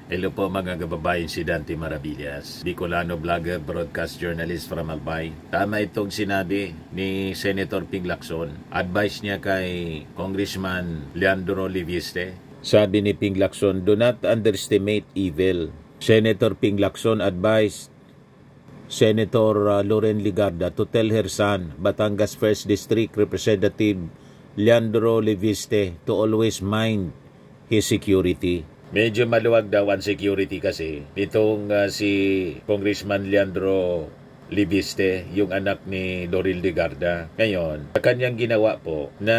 Hello po mga kababayan, si Dante Maravillas, Bicolano vlogger, broadcast journalist from Albay. Tama itong sinabi ni Senator Ping Lacson. Advice niya kay Congressman Leandro Liviste. Sabi ni Ping Lacson, do not underestimate evil. Senator Ping Lacson advised Senator Loren Ligarda to tell her son, Batangas 1st District Representative Leandro Liviste, to always mind his security. Medyo maluwag daw ang security kasi itong si Congressman Leandro Liviste, yung anak ni Doril Ligarda. Ngayon, sa kanyang ginawa po na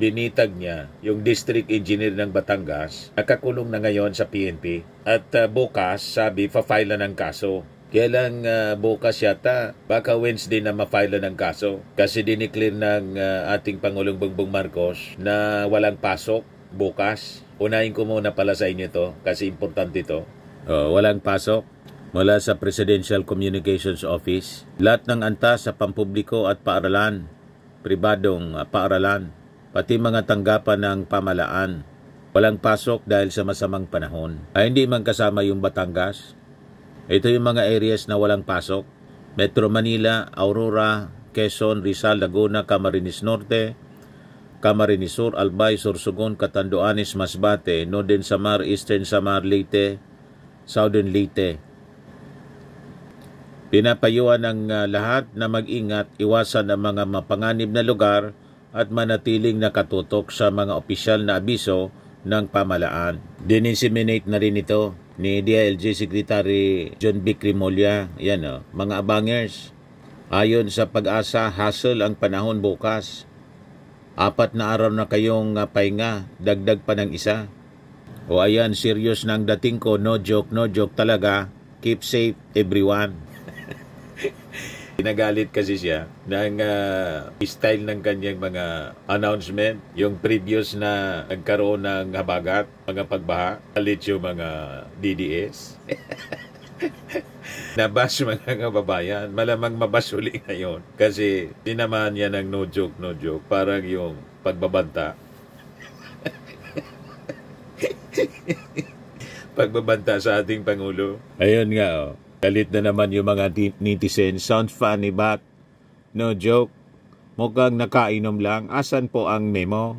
binitag niya yung district engineer ng Batangas, nakakulong na ngayon sa PNP. At bukas, sabi, pa-file na ng kaso. Kaya lang bukas yata, baka Wednesday na ma-file na ng kaso. Kasi dineclare ng ating Pangulong Bongbong Marcos na walang pasok bukas. Unahin ko muna pala sa inyo to kasi importante to. Walang pasok mula sa Presidential Communications Office. Lahat ng antas sa pampubliko at paaralan, pribadong paaralan, pati mga tanggapan ng pamalaan. Walang pasok dahil sa masamang panahon. Ay hindi man kasama yung Batangas. Ito yung mga areas na walang pasok. Metro Manila, Aurora, Quezon, Rizal, Laguna, Camarines Norte, Camarines Sur, Albay, Sorsogon, Catanduanes, Masbate, Northern Samar, Eastern Samar, Leyte, Southern Leyte. Pinapayuhan ng lahat na mag-ingat, iwasan ang mga mapanganib na lugar at manatiling nakatutok sa mga opisyal na abiso ng pamalaan. Dinisiminate na rin ito ni DILG Secretary John Vic Rimulya. Yan mga abangers. Ayon sa Pag-asa, hassle ang panahon bukas. 4 na araw na kayong pahinga, dagdag pa ng isa. O ayan, serious na ang dating ko, no joke talaga. Keep safe everyone. Pinagalit kasi siya ng style ng kanyang mga announcement. Yung previous na nagkaroon ng habagat, mga pagbaha, alit yung mga DDS. Nabas mga kababayan, malamang mabasuli ngayon kasi tinamaan niya ng no joke, parang yung pagbabanta. Pagbabanta sa ating Pangulo. Ayun nga galit na naman yung mga netizens. Sounds funny but no joke. Mukhang nakainom lang. Asan po ang memo?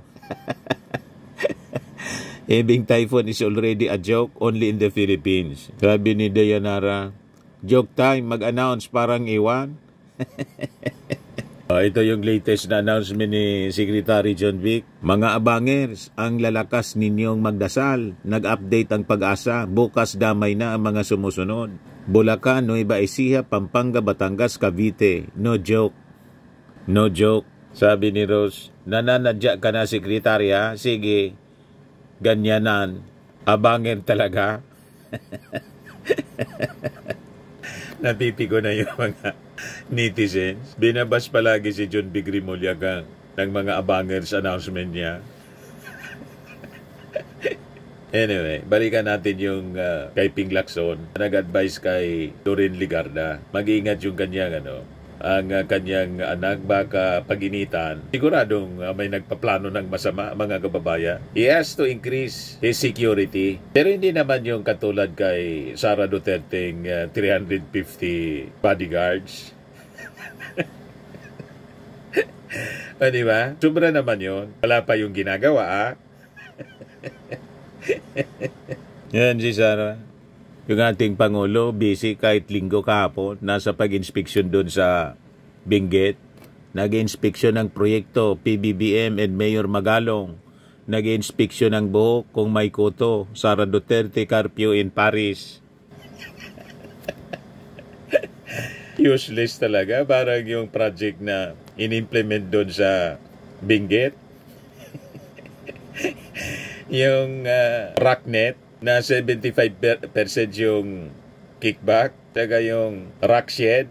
Ebing typhoon is already a joke only in the Philippines. Sabi ni Dayanara, joke time, mag-announce parang iwan. Ito yung latest na announcement ni Secretary John Vic. Mga abangers, ang lalakas ninyong magdasal. Nag-update ang Pag-asa. Bukas damay na ang mga sumusunod. Bulacan, Nueva Ecija, Pampanga, Batangas, Cavite. No joke. No joke. Sabi ni Rose, nananadya ka na, Secretary, ha? Sige. Ganyanan, abanger talaga. Napipigo na yung mga netizens. Binabas palagi si John Vic Rimulya ng mga abangers announcement niya. Anyway, balikan natin yung kay Ping Lacson. Nag-advise kay Loren Ligarda. Mag-iingat yung kanyang ang kanyang anak baka paginitan. Siguradong may nagpaplano ng masama, mga kababayan. He has to increase his security. Pero hindi naman yung katulad kay Sara Duterte 350 bodyguards. Di ba? Sobra naman yun. Wala pa yung ginagawa, Yan si Sara. Yung ating Pangulo, busy kahit linggo kahapon, nasa pag-inspeksyon doon sa Benguet. Nag-inspeksyon ng proyekto, PBBM and Mayor Magalong. Nag-inspeksyon ng buhok kung may kuto, Sara Duterte, Carpio in Paris. Useless talaga, parang yung project na in-implement doon sa Benguet. Yung Rocknet, na 75% yung kickback, saka yung rock shed.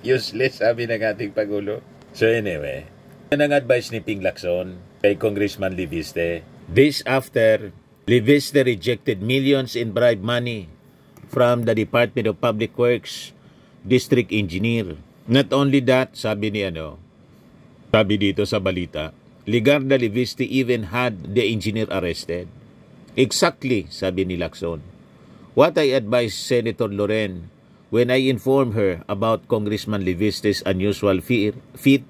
Useless, sabi ng ating Pangulo. So anyway, yan ang advice ni Ping Lacson kay Congressman Liviste. This after Liviste rejected millions in bribe money from the Department of Public Works District Engineer. Not only that, sabi dito sa balita, Ligarda Liviste even had the engineer arrested. Exactly, sabi ni Lacson. What I advised Senator Loren when I informed her about Congressman Leviste's unusual feat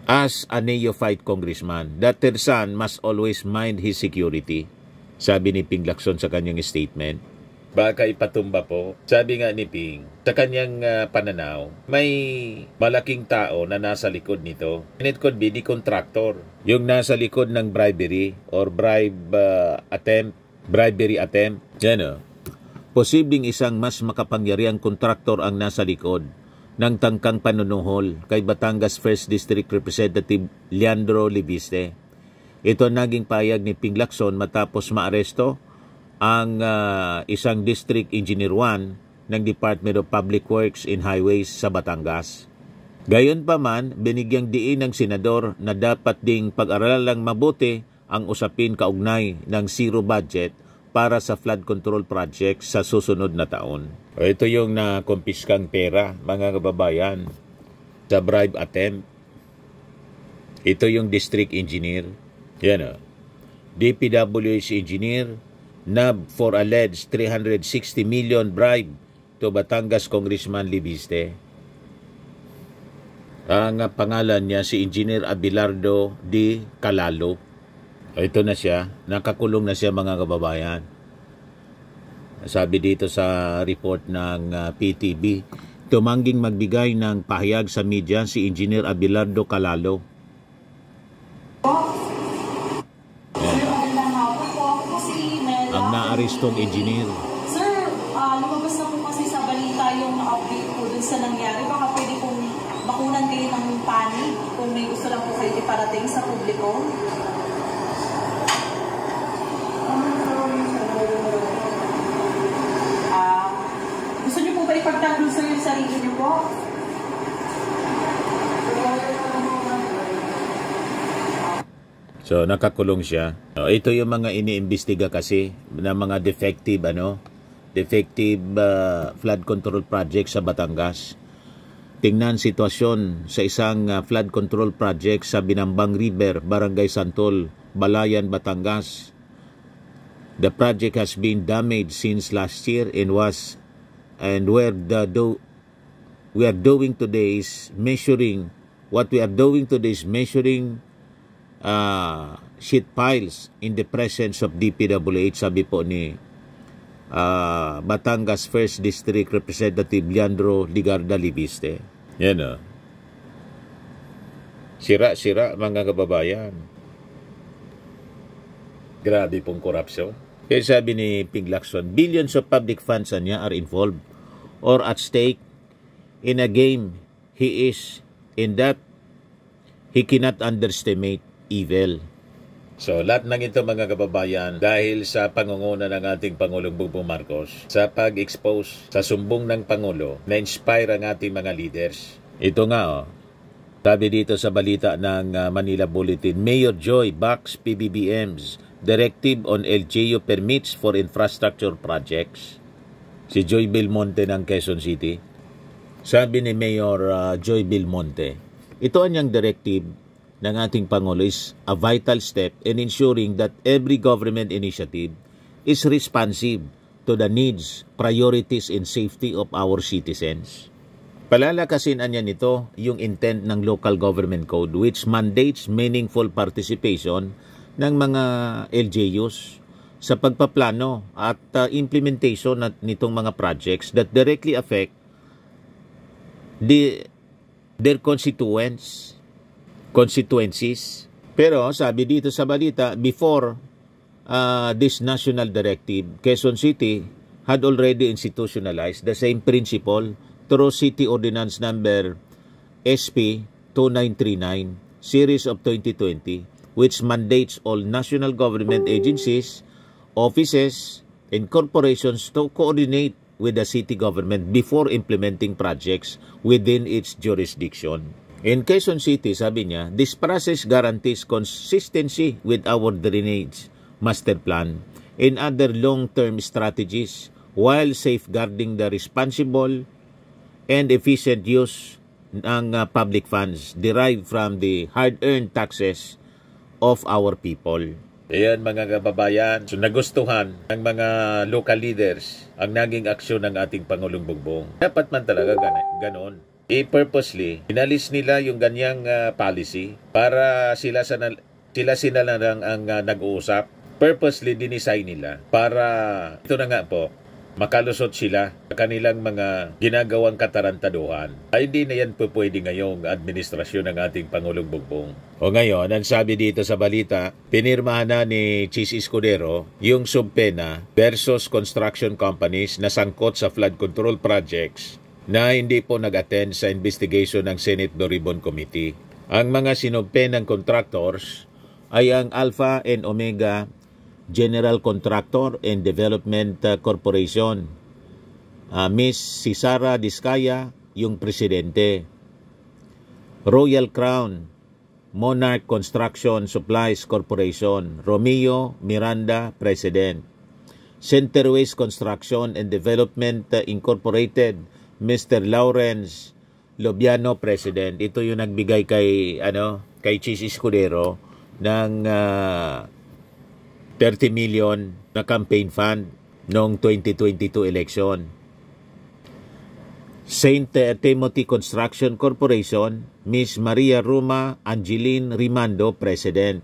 as a neophyte congressman, that her son must always mind his security, sabi ni Ping Lacson sa kanyang statement. Baka ipatumba po. Sabi nga ni Ping, sa kanyang pananaw, may malaking tao na nasa likod nito. And it could be the contractor. Yung nasa likod ng bribery or bribery attempt. Yan o. Posibleng isang mas makapangyariang kontraktor ang nasa likod ng tangkang panunuhol kay Batangas 1st District Representative Leandro Leviste. Ito naging payag ni Ping Lacson matapos maaresto ang isang District Engineer 1 ng Department of Public Works and Highways sa Batangas. Gayunpaman, binigyang diin ng senador na dapat ding pag-aralan lang mabuti ang usapin kaugnay ng zero budget para sa flood control project sa susunod na taon. Ito yung nakumpiskang pera, mga kababayan, sa bribe attempt. Ito yung District Engineer. Yan o. DPWH Engineer, NAB for alleged 360 million bribe to Batangas Congressman Leviste. Ang pangalan niya si Engineer Abelardo D. Calalo. Ito na siya, nakakulong na siya, mga kababayan. Sabi dito sa report ng PTV, tumangging magbigay ng pahayag sa media si Engineer Abelardo Calalo. Ang naarestong engineer. Sir, lumabas na po kasi sa balita yung update po dun sa nangyari. Baka pwede pong bakunan kayo ng panig kung may gusto lang po kayo iparating sa publiko. Gusto niyo po ba ipagtanggol sa yung sarili niyo po? So, nakakulong siya. Ito yung mga iniimbestiga kasi na mga defective flood control project sa Batangas. Tingnan sitwasyon sa isang flood control project sa Binambang River, Barangay Santol, Balayan, Batangas. The project has been damaged since last year and what we are doing today is measuring sheet piles in the presence of DPWH, sabi po ni Batangas 1st District Representative Leandro Ligarda Leviste. Yan o. Sira-sira, mga kababayan. Grabe pong korupsyon. Kaya sabi ni Ping Lacson, billions of public funds niya are involved or at stake in a game he is in that he cannot underestimate evil. So, lahat ng ito, mga kababayan, dahil sa pangunguna ng ating Pangulong Bongbong Marcos, sa pag-expose sa sumbong ng Pangulo, na-inspire ang ating mga leaders. Ito nga, sabi dito sa balita ng Manila Bulletin, Mayor Joy backs PBBM's Directive on LGU Permits for Infrastructure Projects. Si Joy Belmonte ng Quezon City. Sabi ni Mayor Joy Belmonte, ito ang directive ng ating Pangulo is a vital step in ensuring that every government initiative is responsive to the needs, priorities, and safety of our citizens. Palalakasin niya nito yung intent ng Local Government Code which mandates meaningful participation ng mga LGUs sa pagpaplano at implementation nitong mga projects that directly affect their constituencies. Pero sabi dito sa balita, before this national directive, Quezon City had already institutionalized the same principle through City Ordinance Number SP 2939 Series of 2020, which mandates all national government agencies, offices, and corporations to coordinate with the city government before implementing projects within its jurisdiction. In Quezon City, sabi niya, this process guarantees consistency with our drainage master plan and other long-term strategies while safeguarding the responsible and efficient use ng public funds derived from the hard-earned taxes of our people. Ayan mga kababayan, so nagustuhan ng mga local leaders ang naging aksyon ng ating Pangulong Bongbong. Dapat man talaga ganon. Purposely, inalis nila yung ganyang policy para sila na lang ang nag-uusap. Purposely dinesign nila para, ito na nga po, makalusot sila sa kanilang mga ginagawang katarantaduhan. Ay hindi na yan po pwede ngayong administrasyon ng ating Pangulong Bongbong. O ngayon, ang sabi dito sa balita, pinirmahan na ni Chis Escudero yung subpena versus construction companies na sangkot sa flood control projects na hindi po nag-attend sa investigation ng Senate Blue Ribbon Committee. Ang mga sinubpenang contractors ay ang Alpha and Omega General Contractor and Development Corporation. Miss Sara Diskaya, yung presidente. Royal Crown Monarch Construction Supplies Corporation, Romeo Miranda, president. Centerways Construction and Development Incorporated, Mr. Lawrence Lobiano, president. Ito yung nagbigay kay Chis Escudero ng 30 million na campaign fund noong 2022 election. St. Timothy Construction Corporation, Miss Maria Ruma Angeline Rimando, president.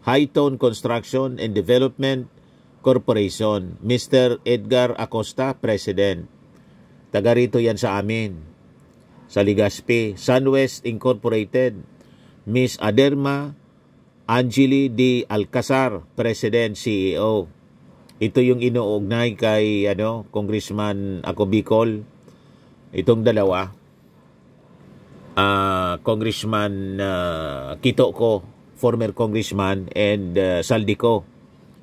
Hightone Construction and Development Corporation, Mr. Edgar Acosta, president. Taga rito yan sa amin, sa Legazpi. Sunwest Incorporated, Miss Aderma Angeli D. Alcazar, President, CEO. Ito yung inuugnay kay Congressman Ako Bicol. Itong dalawa, Congressman Kito ko, former congressman, and Saldico,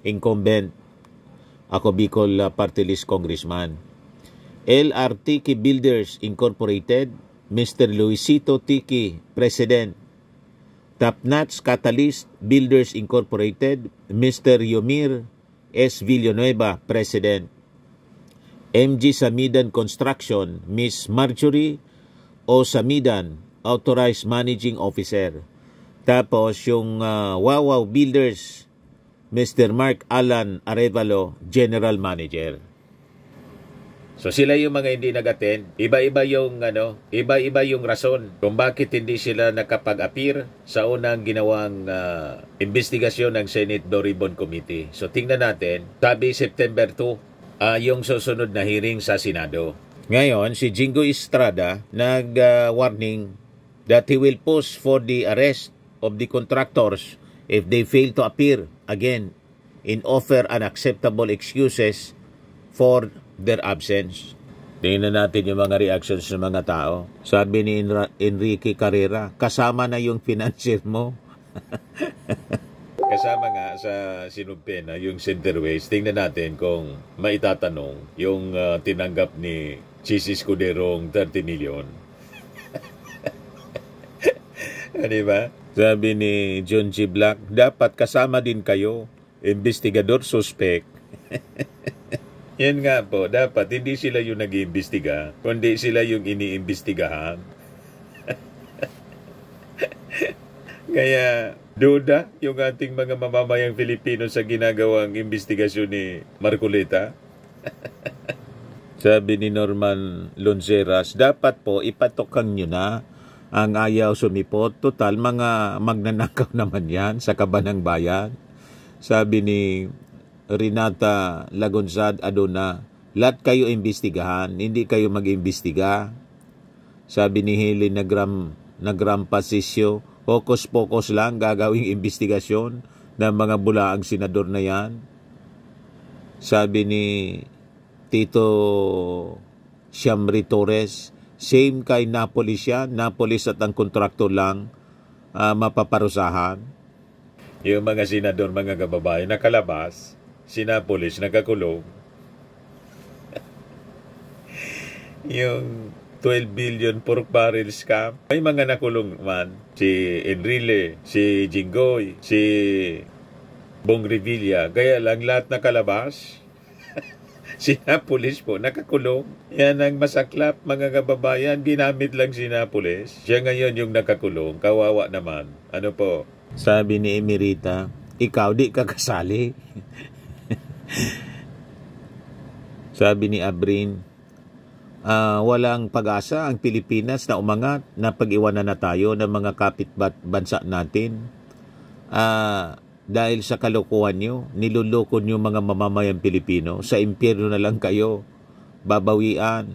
incumbent Ako Bicol Party List congressman. LRTK Builders Incorporated, Mr. Luisito Tiki, President. Top-Notch Catalyst Builders Incorporated, Mr. Yomir S. Villanueva, President. MG Samidan Construction, Miss Marjorie O. Samidan, Authorized Managing Officer. Tapos yung Wawaw Builders, Mr. Mark Alan Arevalo, General Manager. So sila yung mga hindi nag-attend. Iba-iba yung rason kung bakit hindi sila nakapag-appear sa unang ginawang investigasyon ng Senate Blue Ribbon Committee. So tingnan natin, sabi September 2, yung susunod na hearing sa Senado. Ngayon, si Jingo Estrada nag-warning that he will push for the arrest of the contractors if they fail to appear again and offer unacceptable excuses for their absence. Tingnan natin yung mga reactions ng mga tao. Sabi ni Enrique Carrera, kasama na yung financier mo. Kasama nga sa sinubpena yung Centerways. Tingnan natin kung maitatanong yung tinanggap ni Chis Escuderong 30 million. Diba? Sabi ni John G. Black, dapat kasama din kayo, investigador suspect. Yan nga po, dapat hindi sila yung nag-iimbestiga, kundi sila yung iniimbestigahan. Kaya duda yung ating mga mamamayang Filipino sa ginagawang investigasyon ni Marcoleta. Sabi ni Norman Lonceras, dapat po ipatokan nyo na ang ayaw sumipot. Total, mga magnanakaw naman yan sa kabanang bayan. Sabi ni Renata Lagonzad Adona, lahat kayo imbestigahan, hindi kayo mag-imbestiga. Sabi ni Helen Nagrampasisyo, focus lang gagawing investigasyon ng mga bulaang senador na yan. Sabi ni Tito Siamri Torres, same kay Napolis yan, Napolis at ang kontraktor lang mapaparusahan. Yung mga senador, mga kababayan, nakalabas, si Napolis nakakulong. Yung 12 billion pork barrel scam, may mga nakulong man. Si Enrile, si Jinggoy, si Bong Revilla, gaya lang lahat nakalabas. Si Napolis po nakakulong. Yan ang masaklap, mga kababayan, ginamit lang si Napolis. Siya ngayon yung nakakulong, kawawa naman. Ano po? Sabi ni Emerita, ikaw di ka kasali. Sabi ni Abrin, walang pag-asa ang Pilipinas na umangat, na pag-iwanan na tayo ng mga kapitbansa natin. Dahil sa kalokohan nyo, niluloko nyo mga mamamayang Pilipino, sa impyerno na lang kayo babawian.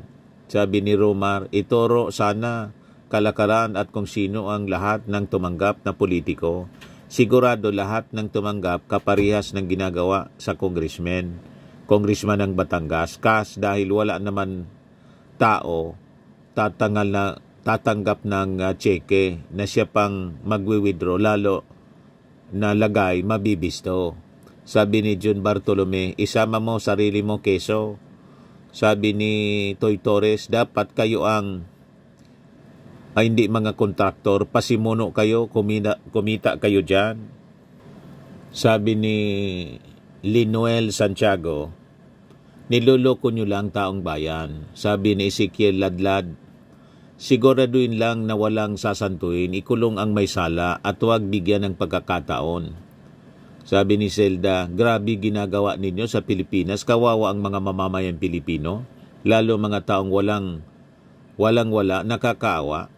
Sabi ni Romar, ituro sana kalakaran at kung sino ang lahat ng tumanggap na politiko. Sigurado lahat ng tumanggap kaparihas ng ginagawa sa congressman ng Batangas. Dahil wala naman tao tatanggap ng cheque na siya pang magwi-withdraw, lalo na lagay mabibisto. Sabi ni Jun Bartolome, isama mo sarili mo keso. Sabi ni Toy Torres, dapat kayo hindi mga kontraktor, pasimuno kayo, kumita kayo dyan. Sabi ni Linuel Santiago, niloloko nyo lang taong bayan. Sabi ni Ezekiel Ladlad, siguraduhin lang na walang sasantuin, ikulong ang may sala at huwag bigyan ng pagkakataon. Sabi ni Zelda, grabe ginagawa ninyo sa Pilipinas, kawawa ang mga mamamayang Pilipino, lalo mga taong walang-wala, nakakaawa.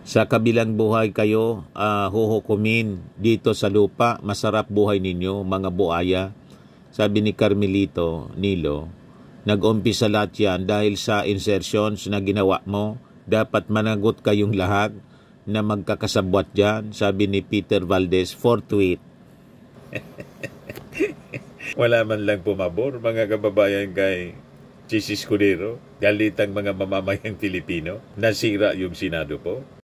Sa kabilang buhay kayo, huhukumin dito sa lupa, masarap buhay ninyo, mga buaya. Sabi ni Carmelito Nilo, nag-umpisa lahat yan dahil sa insertions na ginawa mo, dapat managot kayong lahat na magkakasabwat dyan. Sabi ni Peter Valdez, for tweet. Wala man lang pumabor, mga kababayan, kay Chis Escudero, galit ang mga mamamayang Pilipino, nasira yung Senado po.